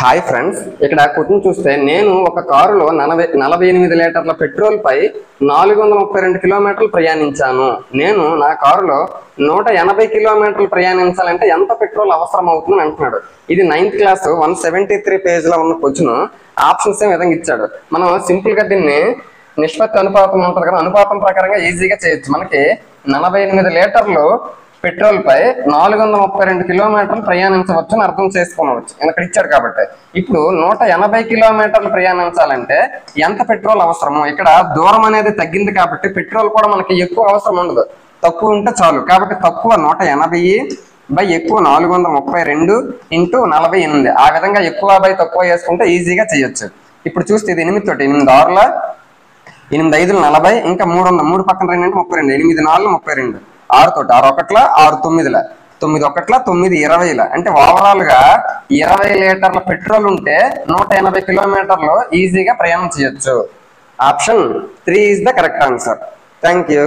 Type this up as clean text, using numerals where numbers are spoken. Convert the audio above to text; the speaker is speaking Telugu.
హాయ్ ఫ్రెండ్స్, ఇక్కడ క్వశ్చన్ చూస్తే నేను ఒక కారులో 48 లీటర్ల పెట్రోల్ పై 432 కిలోమీటర్లు ప్రయాణించాను. నేను నా కారులో 180 కిలోమీటర్లు ప్రయాణించాలంటే ఎంత పెట్రోల్ అవసరం అవుతుందని అంటున్నాడు. ఇది 9th క్లాస్ 173 పేజ్ లో ఉన్న క్వశ్చన్. ఆప్షన్స్ ఏ విధంగా ఇచ్చాడు. మనం సింపుల్ గా దీన్ని నిష్పత్తి అనుపాతం ఉంటుంది కదా, అనుపాతం ప్రకారంగా ఈజీగా చేయొచ్చు. మనకి 48 లీటర్లు పెట్రోల్ పై 432 కిలోమీటర్లు ప్రయాణించవచ్చు అని అర్థం చేసుకోవచ్చు. ఇక్కడ ఇచ్చాడు కాబట్టి ఇప్పుడు 180 కిలోమీటర్లు ప్రయాణించాలంటే ఎంత పెట్రోల్ అవసరమో, ఇక్కడ దూరం అనేది తగ్గింది కాబట్టి పెట్రోల్ కూడా మనకి ఎక్కువ అవసరం ఉండదు, తక్కువ ఉంటే చాలు. కాబట్టి తక్కువ 180 బై ఎక్కువ 432 ఇంటూ 48. ఆ విధంగా ఎక్కువ బై తక్కువ వేసుకుంటే ఈజీగా చేయొచ్చు. ఇప్పుడు చూస్తే ఇది 8 తోటి 8 6ల 8 5 40, ఇంకా 3 పక్కన 2 అంటే 32, 8 4 32, 6 తోటి 6 1 6 9 9 1 9 20. అంటే ఓవరాల్ గా 20 లీటర్ల పెట్రోల్ ఉంటే 180 కిలోమీటర్లు ఈజీగా ప్రయాణం చేయొచ్చు. Option 3 is the correct answer. Thank you.